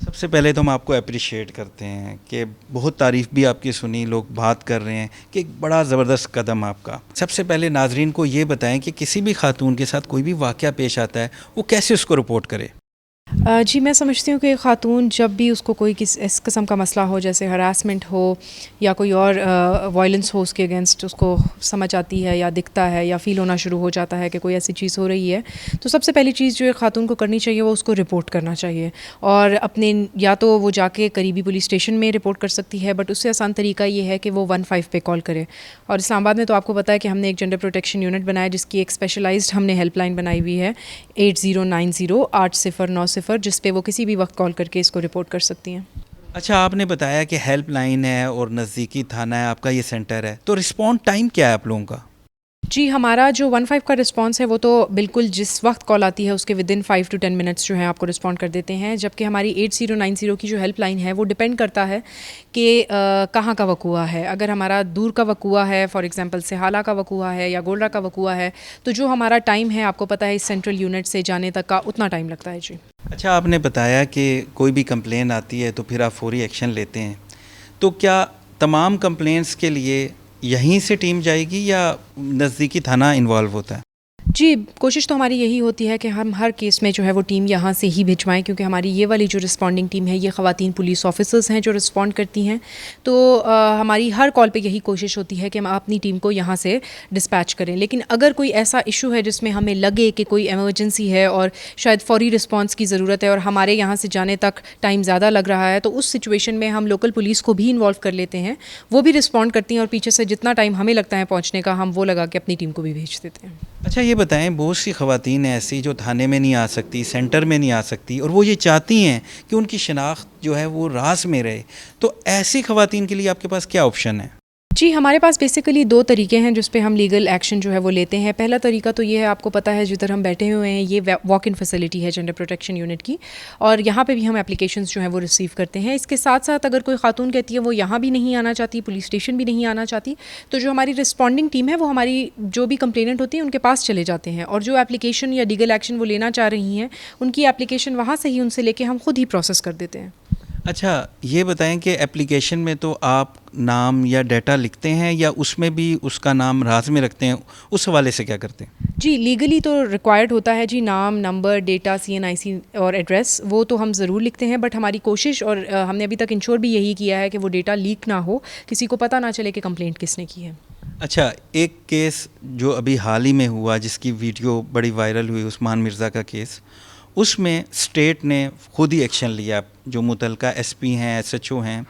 سب سے پہلے تو ہم آپ کو اپریشیٹ کرتے ہیں کہ بہت تعریف بھی آپ کی سنی، لوگ بات کر رہے ہیں کہ ایک بڑا زبردست قدم آپ کا. سب سے پہلے ناظرین کو یہ بتائیں کہ کسی بھی خاتون کے ساتھ کوئی بھی واقعہ پیش آتا ہے وہ کیسے اس کو رپورٹ کرے. جی میں سمجھتی ہوں کہ خاتون جب بھی اس کو کوئی اس قسم کا مسئلہ ہو، جیسے ہراسمنٹ ہو یا کوئی اور وائلنس ہو اس کے اگینسٹ، اس کو سمجھ آتی ہے یا دکھتا ہے یا فیل ہونا شروع ہو جاتا ہے کہ کوئی ایسی چیز ہو رہی ہے، تو سب سے پہلی چیز جو خاتون کو کرنی چاہیے وہ اس کو رپورٹ کرنا چاہیے. اور اپنے یا تو وہ جا کے قریبی پولیس اسٹیشن میں رپورٹ کر سکتی ہے، بٹ اس سے آسان طریقہ یہ ہے کہ وہ 15 پہ کال کرے. اور اسلام آباد میں تو آپ کو پتہ ہے کہ ہم نے ایک جنڈر پروٹیکشن یونٹ بنایا جس کی ایک اسپیشلائزڈ ہم نے ہیلپ لائن بنائی ہوئی ہے 80908090، جس پہ وہ کسی بھی وقت کال کر کے اس کو رپورٹ کر سکتی ہیں. اچھا، آپ نے بتایا کہ ہیلپ لائن ہے اور نزدیکی تھانہ ہے، آپ کا یہ سینٹر ہے، تو رسپونڈ ٹائم کیا ہے آپ لوگوں کا؟ جی ہمارا جو 15 کا رسپانس ہے وہ تو بالکل جس وقت کال آتی ہے اس کے ودن 5 to 10 منٹس جو ہیں آپ کو رسپونڈ کر دیتے ہیں، جبکہ ہماری 8090 کی جو ہیلپ لائن ہے وہ ڈپینڈ کرتا ہے کہ کہاں کا وقوع ہے. اگر ہمارا دور کا وقوع ہے، فار ایگزامپل سہالہ کا وقوع ہے یا گولڈا کا وقوع ہے، تو جو ہمارا ٹائم ہے آپ کو پتہ ہے اس سینٹرل یونٹ سے جانے تک کا اتنا ٹائم لگتا ہے. جی اچھا، آپ نے بتایا کہ کوئی بھی کمپلین آتی ہے تو پھر آپ فوری ایکشن لیتے ہیں، تو کیا تمام کمپلینس کے لیے یہیں سے ٹیم جائے گی یا نزدیکی تھانہ انوالو ہوتا ہے؟ جی کوشش تو ہماری یہی ہوتی ہے کہ ہم ہر کیس میں جو ہے وہ ٹیم یہاں سے ہی بھجوائیں، کیونکہ ہماری یہ والی جو رسپونڈنگ ٹیم ہے یہ خواتین پولیس آفیسرز ہیں جو رسپونڈ کرتی ہیں. تو ہماری ہر کال پہ یہی کوشش ہوتی ہے کہ ہم اپنی ٹیم کو یہاں سے ڈسپیچ کریں. لیکن اگر کوئی ایسا ایشو ہے جس میں ہمیں لگے کہ کوئی ایمرجنسی ہے اور شاید فوری رسپانس کی ضرورت ہے اور ہمارے یہاں سے جانے تک ٹائم زیادہ لگ رہا ہے، تو اس سچویشن میں ہم لوکل پولیس کو بھی انوالو کر لیتے ہیں، وہ بھی رسپونڈ کرتی ہیں اور پیچھے سے جتنا ٹائم ہمیں لگتا ہے پہنچنے کا ہم وہ لگا کے اپنی ٹیم کو بھی بھیج دیتے ہیں. اچھا یہ بتائیں، بہت سی خواتین ایسی جو تھانے میں نہیں آ سکتی، سینٹر میں نہیں آ سکتی، اور وہ یہ چاہتی ہیں کہ ان کی شناخت جو ہے وہ راز میں رہے، تو ایسی خواتین کے لیے آپ کے پاس کیا آپشن ہے؟ جی ہمارے پاس بیسیکلی 2 طریقے ہیں جس پہ ہم لیگل ایکشن جو ہے وہ لیتے ہیں. پہلا طریقہ تو یہ ہے، آپ کو پتہ ہے جدھر ہم بیٹھے ہوئے ہیں یہ واک ان فیسلٹی ہے جنڈر پروٹیکشن یونٹ کی، اور یہاں پہ بھی ہم اپلیکیشنز جو ہیں وہ ریسیو کرتے ہیں. اس کے ساتھ ساتھ اگر کوئی خاتون کہتی ہے وہ یہاں بھی نہیں آنا چاہتی، پولیس اسٹیشن بھی نہیں آنا چاہتی، تو جو ہماری رسپونڈنگ ٹیم ہے وہ ہماری جو بھی کمپلیننٹ ہوتی ہے ان کے پاس چلے جاتے ہیں، اور جو اپلیکیشن یا لیگل ایکشن وہ لینا چاہ رہی ہیں ان کی اپلیکیشن وہاں سے ہی ان سے لے کے ہم خود ہی پروسیس کر دیتے ہیں. اچھا یہ بتائیں کہ اپلیکیشن میں تو آپ نام یا ڈیٹا لکھتے ہیں یا اس میں بھی اس کا نام راز میں رکھتے ہیں، اس حوالے سے کیا کرتے ہیں؟ جی لیگلی تو ریکوائرڈ ہوتا ہے جی، نام، نمبر، ڈیٹا، CNIC اور ایڈریس وہ تو ہم ضرور لکھتے ہیں، بٹ ہماری کوشش اور ہم نے ابھی تک انشور بھی یہی کیا ہے کہ وہ ڈیٹا لیک نہ ہو، کسی کو پتہ نہ چلے کہ کمپلینٹ کس نے کی ہے. اچھا، ایک کیس جو ابھی حال ہی میں ہوا جس کی ویڈیو بڑی وائرل ہوئی، عثمان مرزا کا کیس، اس میں اسٹیٹ نے خود ہی ایکشن لیا. جو متعلقہ SP ہیں، SHO ہیں،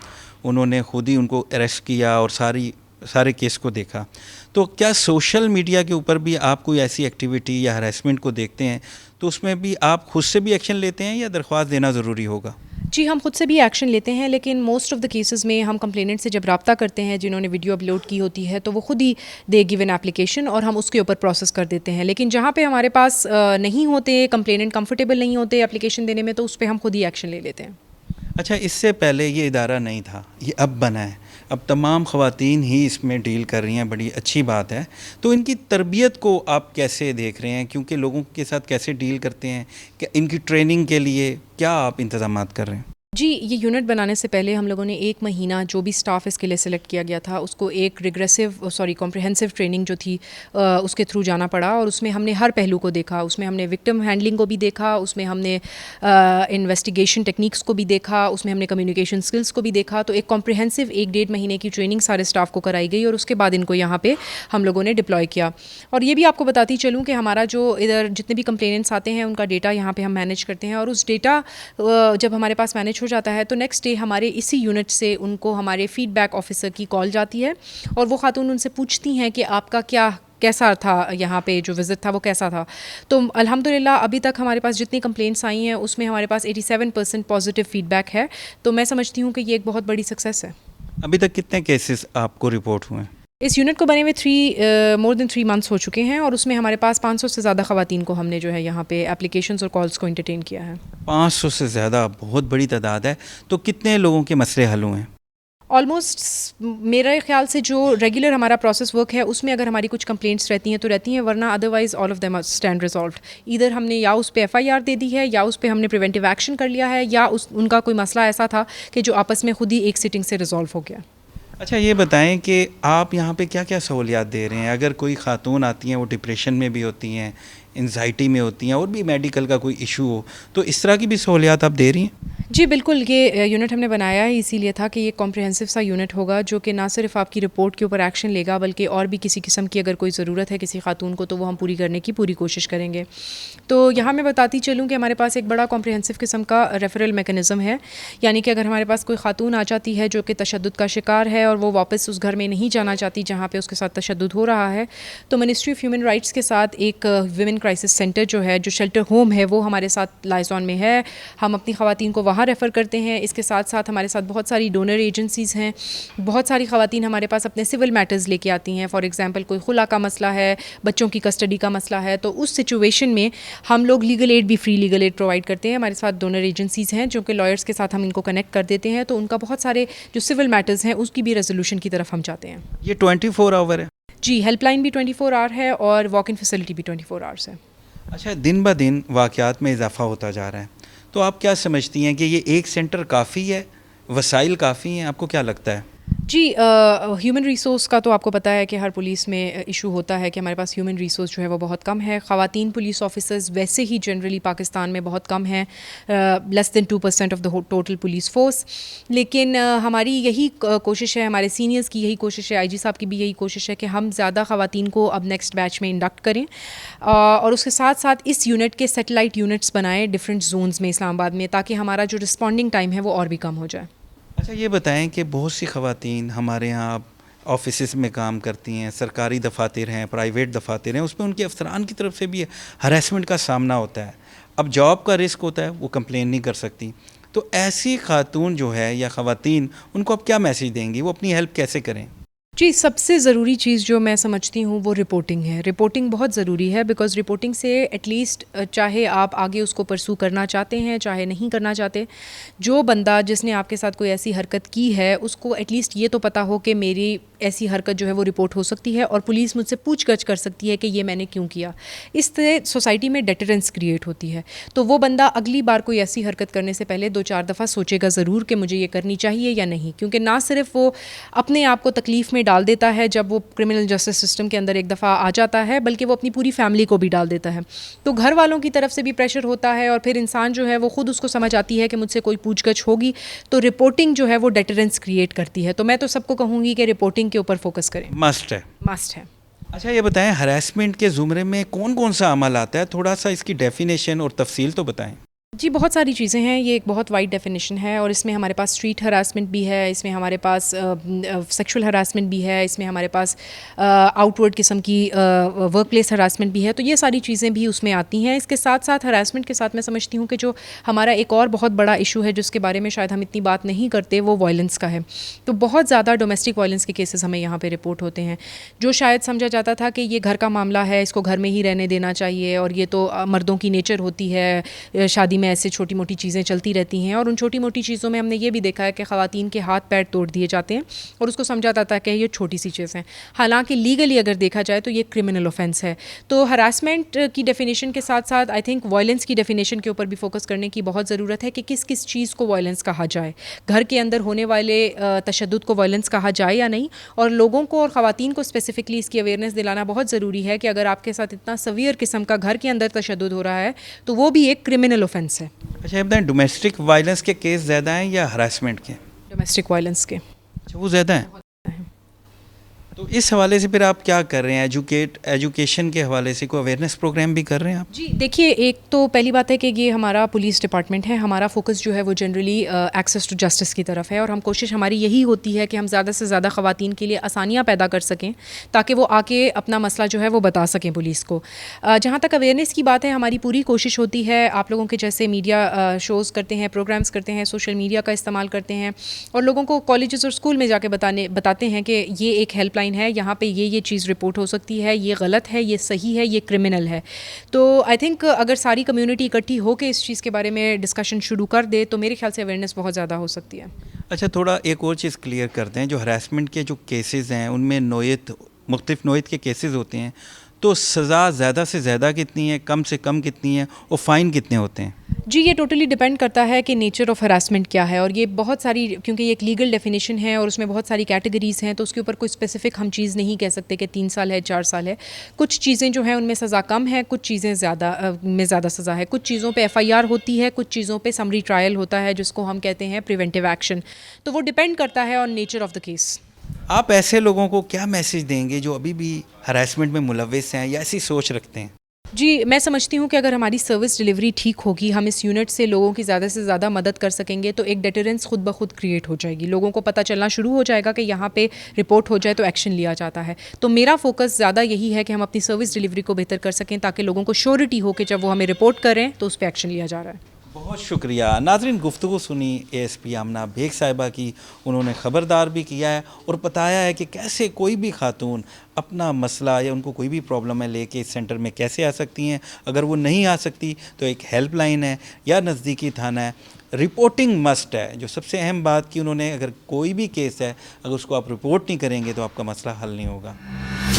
انہوں نے خود ہی ان کو اریسٹ کیا اور سارے کیس کو دیکھا. تو کیا سوشل میڈیا کے اوپر بھی آپ کوئی ایسی ایکٹیویٹی یا ہراسمنٹ کو دیکھتے ہیں تو اس میں بھی آپ خود سے بھی ایکشن لیتے ہیں یا درخواست دینا ضروری ہوگا؟ جی ہم خود سے بھی ایکشن لیتے ہیں، لیکن موسٹ آف دا کیسز میں ہم کمپلیننٹ سے جب رابطہ کرتے ہیں جنہوں نے ویڈیو اپلوڈ کی ہوتی ہے تو وہ خود ہی دے گیو این اپلیکیشن اور ہم اس کے اوپر پروسیس کر دیتے ہیں. لیکن جہاں پہ ہمارے پاس نہیں ہوتے، کمپلیننٹ کمفرٹیبل نہیں ہوتے اپلیکیشن دینے میں، تو اس پہ ہم خود ہی ایکشن لے لیتے ہیں. اچھا، اس سے پہلے یہ ادارہ نہیں تھا، یہ اب بنا ہے، اب تمام خواتین ہی اس میں ڈیل کر رہی ہیں، بڑی اچھی بات ہے. تو ان کی تربیت کو آپ کیسے دیکھ رہے ہیں؟ کیونکہ لوگوں کے ساتھ کیسے ڈیل کرتے ہیں، کہ ان کی ٹریننگ کے لیے کیا آپ انتظامات کر رہے ہیں؟ جی یہ یونٹ بنانے سے پہلے ہم لوگوں نے 1 مہینہ جو بھی سٹاف اس کے لیے سلیکٹ کیا گیا تھا اس کو ایک کمپریہنسو ٹریننگ جو تھی اس کے تھرو جانا پڑا، اور اس میں ہم نے ہر پہلو کو دیکھا. اس میں ہم نے وکٹم ہینڈلنگ کو بھی دیکھا، اس میں ہم نے انویسٹیگیشن ٹیکنیکس کو بھی دیکھا، اس میں ہم نے کمیونیکیشن سکلز کو بھی دیکھا. تو ایک کمپریہنسو 1-1.5 مہینے کی ٹریننگ سارے سٹاف کو کرائی گئی، اور اس کے بعد ان کو یہاں پہ ہم لوگوں نے ڈپلوائے کیا. اور یہ بھی آپ کو بتاتی چلوں کہ ہمارا جو ادھر جتنے بھی کمپلیننٹس آتے ہیں ان کا ڈیٹا یہاں پہ ہم مینیج کرتے ہیں، اور اس ڈیٹا جب ہمارے پاس مینیج ہو جاتا ہے تو نیکسٹ ڈے ہمارے اسی یونٹ سے ان کو ہمارے فیڈ بیک آفیسر کی کال جاتی ہے، اور وہ خاتون ان سے پوچھتی ہیں کہ آپ کا کیسا تھا یہاں پہ جو وزٹ تھا وہ کیسا تھا. تو الحمدللہ ابھی تک ہمارے پاس جتنی کمپلینٹس آئی ہیں اس میں ہمارے پاس 87% پازیٹیو فیڈ بیک ہے. تو میں سمجھتی ہوں کہ یہ ایک بہت بڑی سکسیس ہے. ابھی تک کتنے کیسز آپ کو رپورٹ ہوئے ہیں؟ اس یونٹ کو بنے ہوئے مور دین 3 منتھس ہو چکے ہیں، اور اس میں ہمارے پاس 500 سے زیادہ خواتین کو ہم نے جو ہے یہاں پہ اپلیکیشنز اور کالز کو انٹرٹین کیا ہے. 500 سے زیادہ، بہت بڑی تعداد ہے. تو کتنے لوگوں کے مسئلے حل ہوئے ہیں؟ آلموسٹ میرے خیال سے جو ریگولر ہمارا پروسیس ورک ہے اس میں اگر ہماری کچھ کمپلینٹس رہتی ہیں تو رہتی ہیں، ورنہ otherwise all of them stand resolved. ادھر ہم نے یا اس پہ FIR دے دی ہے، یا اس پہ ہم نے پریونٹیو ایکشن کر لیا ہے، یا ان کا کوئی مسئلہ ایسا تھا کہ جو آپس میں خود ہی ایک سٹنگ سے ریزالو ہو گیا. اچھا یہ بتائیں کہ آپ یہاں پہ کیا کیا سہولیات دے رہے ہیں؟ اگر کوئی خاتون آتی ہیں، وہ ڈپریشن میں بھی ہوتی ہیں، انزائٹی میں ہوتی ہیں، اور بھی میڈیکل کا کوئی ایشو ہو، تو اس طرح کی بھی سہولیات آپ دے رہی ہیں؟ جی بالکل، یہ یونٹ ہم نے بنایا ہی اسی لیے تھا کہ یہ کمپریہنسو سا یونٹ ہوگا جو کہ نہ صرف آپ کی رپورٹ کے اوپر ایکشن لے گا، بلکہ اور بھی کسی قسم کی اگر کوئی ضرورت ہے کسی خاتون کو تو وہ ہم پوری کرنے کی پوری کوشش کریں گے. تو یہاں میں بتاتی چلوں کہ ہمارے پاس ایک بڑا کمپریہنسو قسم کا ریفرل میکانزم ہے، یعنی کہ اگر ہمارے پاس کوئی خاتون آ جاتی ہے جو کہ تشدد کا شکار ہے اور وہ واپس اس گھر میں نہیں جانا چاہتی جہاں پہ اس کے ساتھ تشدد ہو رہا ہے، تو منسٹری آف ہیومن رائٹس کے ساتھ ایک ویمن کرائسس سینٹر جو ہے، جو شیلٹر ہوم ہے، وہ ہمارے ساتھ لائزون میں ہے. ہم اپنی خواتین کو وہاں ریفر کرتے ہیں. اس کے ساتھ ساتھ ہمارے ساتھ بہت ساری ڈونر ایجنسیز ہیں. بہت ساری خواتین ہمارے پاس اپنے سول میٹرز لے کے آتی ہیں. فار ایگزامپل کوئی خلا کا مسئلہ ہے، بچوں کی کسٹڈی کا مسئلہ ہے، تو اس سچویشن میں ہم لوگ لیگل ایڈ بھی، فری لیگل ایڈ پرووائڈ کرتے ہیں. ہمارے ساتھ ڈونر ایجنسیز ہیں جو کہ لائرس کے ساتھ ہم ان کو کنیکٹ کر دیتے ہیں، تو ان کا بہت سارے جو سول میٹرز ہیں اس کی بھی ریزولوشن کی طرف ہم جاتے ہیں. یہ 24 آور ہے؟ جی، ہیلپ لائن بھی 24 آور ہے اور واک ان فیسلٹی بھی 24 آورس ہے. اچھا، دن بہ دن واقعات میں اضافہ ہوتا جا رہا ہے، تو آپ کیا سمجھتی ہیں کہ یہ ایک سینٹر کافی ہے؟ وسائل کافی ہیں؟ آپ کو کیا لگتا ہے؟ جی، ہیومن ریسورس کا تو آپ کو پتہ ہے کہ ہر پولیس میں ایشو ہوتا ہے کہ ہمارے پاس ہیومن ریسورس جو ہے وہ بہت کم ہے. خواتین پولیس آفیسرز ویسے ہی جنرلی پاکستان میں بہت کم ہیں، لیس دین 2% of the total police force. لیکن ہماری یہی کوشش ہے، ہمارے سینئرز کی یہی کوشش ہے، IG صاحب کی بھی یہی کوشش ہے کہ ہم زیادہ خواتین کو اب نیکسٹ بیچ میں انڈکٹ کریں، اور اس کے ساتھ ساتھ اس یونٹ کے سیٹلائٹ یونٹس بنائیں ڈفرینٹ زونز میں اسلام آباد میں، تاکہ ہمارا جو رسپونڈنگ ٹائم ہے وہ اور بھی کم ہو جائے. اچھا یہ بتائیں کہ بہت سی خواتین ہمارے یہاں آفیسز میں کام کرتی ہیں، سرکاری دفاتر ہیں، پرائیویٹ دفاتر ہیں، اس میں ان کے افسران کی طرف سے بھی ہراسمنٹ کا سامنا ہوتا ہے. اب جاب کا رسک ہوتا ہے، وہ کمپلین نہیں کر سکتی. تو ایسی خاتون جو ہے یا خواتین، ان کو آپ کیا میسیج دیں گی؟ وہ اپنی ہیلپ کیسے کریں؟ جی، سب سے ضروری چیز جو میں سمجھتی ہوں وہ رپورٹنگ ہے. رپورٹنگ بہت ضروری ہے، بیکاز رپورٹنگ سے ایٹ لیسٹ، چاہے آپ آگے اس کو پرسو کرنا چاہتے ہیں چاہے نہیں کرنا چاہتے، جو بندہ جس نے آپ کے ساتھ کوئی ایسی حرکت کی ہے اس کو ایٹ لیسٹ یہ تو پتہ ہو کہ میری ایسی حرکت جو ہے وہ رپورٹ ہو سکتی ہے اور پولیس مجھ سے پوچھ گچھ کر سکتی ہے کہ یہ میں نے کیوں کیا. اس طرح سوسائٹی میں ڈیٹرنس کریٹ ہوتی ہے. تو وہ بندہ اگلی بار کوئی ایسی حرکت کرنے سے پہلے 2-4 دفعہ سوچے گا ضرور کہ مجھے یہ کرنی چاہیے یا نہیں، کیونکہ نہ صرف وہ اپنے آپ کو تکلیف میں ڈال دیتا ہے جب وہ کرمنل جسٹس سسٹم کے اندر ایک دفعہ آ جاتا ہے، بلکہ وہ اپنی پوری فیملی کو بھی ڈال دیتا ہے. تو گھر والوں کی طرف سے بھی پریشر ہوتا ہے، اور پھر انسان جو ہے وہ خود اس کو سمجھ آتی ہے کہ مجھ سے کوئی پوچھ گچھ ہوگی. تو رپورٹنگ جو ہے وہ ڈیٹرنس کریٹ کرتی ہے. تو میں تو سب کو کہوں گی کہ رپورٹنگ کے اوپر فوکس کریں. مسٹ ہے. مسٹ ہے. اچھا یہ بتائیں، ہراسمنٹ کے زمرے میں کون کون سا عمل آتا ہے؟ تھوڑا سا اس کی ڈیفینیشن اور تفصیل تو بتائیں. جی، بہت ساری چیزیں ہیں. یہ ایک بہت وائڈ ڈیفینیشن ہے، اور اس میں ہمارے پاس اسٹریٹ ہراسمنٹ بھی ہے، اس میں ہمارے پاس سیکشول ہراسمنٹ بھی ہے، اس میں ہمارے پاس آؤٹ ورڈ قسم کی ورک پلیس ہراسمنٹ بھی ہے. تو یہ ساری چیزیں بھی اس میں آتی ہیں. اس کے ساتھ ساتھ ہراسمنٹ کے ساتھ میں سمجھتی ہوں کہ جو ہمارا ایک اور بہت بڑا ایشو ہے جس کے بارے میں شاید ہم اتنی بات نہیں کرتے، وہ وائلنس کا ہے. تو بہت زیادہ ڈومیسٹک وائلنس کے کیسز ہمیں یہاں پہ رپورٹ ہوتے ہیں، جو شاید سمجھا جاتا تھا کہ یہ گھر کا معاملہ ہے، اس کو گھر میں ہی رہنے دینا چاہیے، اور یہ تو مردوں کی نیچر ہوتی ہے، شادی میں ایسے چھوٹی موٹی چیزیں چلتی رہتی ہیں. اور ان چھوٹی موٹی چیزوں میں ہم نے یہ بھی دیکھا ہے کہ خواتین کے ہاتھ پیر توڑ دیے جاتے ہیں، اور اس کو سمجھا جاتا ہے کہ یہ چھوٹی سی چیز ہیں، حالانکہ لیگلی اگر دیکھا جائے تو یہ کرمنل اوفینس ہے. تو ہراسمنٹ کی ڈیفینیشن کے ساتھ ساتھ آئی تھنک وائلنس کی ڈیفینیشن کے اوپر بھی فوکس کرنے کی بہت ضرورت ہے کہ کس کس چیز کو وائلنس کہا جائے، گھر کے اندر ہونے والے تشدد کو وائلنس کہا جائے یا نہیں. اور لوگوں کو اور خواتین کو اسپیسیفکلی اس کی اویئرنیس دلانا بہت ضروری ہے کہ اگر آپ کے ساتھ اتنا سویئر قسم کا گھر کے اندر تشدد ہو رہا ہے تو وہ بھی ایک کرمنل اوفینس ہے. اچھا یہ بتائیں، ڈومیسٹک وائلنس کے کیس زیادہ ہیں یا ہراسمنٹ کے؟ ڈومیسٹک وائلنس کے. اچھا وہ زیادہ ہیں. تو اس حوالے سے پھر آپ کیا کر رہے ہیں؟ ایجوکیشن کے حوالے سے کوئی اویئرنیس پروگرام بھی کر رہے ہیں آپ؟ جی دیکھیے، ایک تو پہلی بات ہے کہ یہ ہمارا پولیس ڈپارٹمنٹ ہے، ہمارا فوکس جو ہے وہ جنرلی ایکسیس ٹو جسٹس کی طرف ہے، اور ہم کوشش ہماری یہی ہوتی ہے کہ ہم زیادہ سے زیادہ خواتین کے لیے آسانیاں پیدا کر سکیں تاکہ وہ آ کے اپنا مسئلہ جو ہے وہ بتا سکیں پولیس کو. جہاں تک اویئرنیس کی بات ہے، ہماری پوری کوشش ہوتی ہے، آپ لوگوں کے جیسے میڈیا شوز کرتے ہیں، پروگرامز کرتے ہیں، سوشل میڈیا کا استعمال کرتے ہیں، اور لوگوں کو کالجز اور اسکول میں جا کے بتاتے ہیں کہ یہ ایک ہیلپ لائن ہے، یہاں پہ یہ چیز رپورٹ ہو سکتی ہے، یہ غلط ہے، یہ صحیح ہے، یہ کرمنل ہے. تو آئی تھنک اگر ساری کمیونٹی اکٹھی ہو کے اس چیز کے بارے میں ڈسکشن شروع کر دے تو میرے خیال سے اویئرنیس بہت زیادہ ہو سکتی ہے. اچھا تھوڑا ایک اور چیز کلیئر کرتے ہیں، جو ہراسمنٹ کے جو کیسز ہیں ان میں نوعیت مختلف نوعیت کے کیسز ہوتے ہیں، تو سزا زیادہ سے زیادہ کتنی ہے، کم سے کم کتنی ہے، اور فائن کتنے ہوتے ہیں؟ جی یہ ٹوٹلی ڈپینڈ کرتا ہے کہ نیچر آف ہراسمنٹ کیا ہے، اور یہ بہت ساری، کیونکہ یہ ایک لیگل ڈیفینیشن ہے اور اس میں بہت ساری کیٹیگریز ہیں، تو اس کے اوپر کوئی اسپیسیفک ہم چیز نہیں کہہ سکتے کہ 3 سال ہے 4 سال ہے. کچھ چیزیں جو ہیں ان میں سزا کم ہے، کچھ چیزیں زیادہ سزا ہے. کچھ چیزوں پہ FIR ہوتی ہے، کچھ چیزوں پہ سمری ٹرائل ہوتا ہے جس کو ہم کہتے ہیں پریونٹیو ایکشن. تو وہ ڈپینڈ کرتا ہے on nature of the case. آپ ایسے لوگوں کو کیا میسج دیں گے جو ابھی بھی ہراسمنٹ میں ملوث ہیں یا ایسی سوچ رکھتے ہیں؟ جی میں سمجھتی ہوں کہ اگر ہماری سروس ڈلیوری ٹھیک ہوگی، ہم اس یونٹ سے لوگوں کی زیادہ سے زیادہ مدد کر سکیں گے، تو ایک ڈیٹرنس خود بخود کریٹ ہو جائے گی. لوگوں کو پتہ چلنا شروع ہو جائے گا کہ یہاں پہ رپورٹ ہو جائے تو ایکشن لیا جاتا ہے. تو میرا فوکس زیادہ یہی ہے کہ ہم اپنی سروس ڈلیوری کو بہتر کر سکیں تاکہ لوگوں کو شیورٹی ہو کہ جب وہ ہمیں رپورٹ کریں تو اس پہ ایکشن لیا جا رہا ہے. بہت شکریہ ناظرین. گفتگو سنی ASP آمنہ بیگ صاحبہ کی. انہوں نے خبردار بھی کیا ہے اور بتایا ہے کہ کیسے کوئی بھی خاتون اپنا مسئلہ یا ان کو کوئی بھی پرابلم ہے لے کے اس سینٹر میں کیسے آ سکتی ہیں. اگر وہ نہیں آ سکتی تو ایک ہیلپ لائن ہے یا نزدیکی تھانہ ہے. رپورٹنگ مسٹ ہے، جو سب سے اہم بات کی انہوں نے. اگر کوئی بھی کیس ہے، اگر اس کو آپ رپورٹ نہیں کریں گے تو آپ کا مسئلہ حل نہیں ہوگا.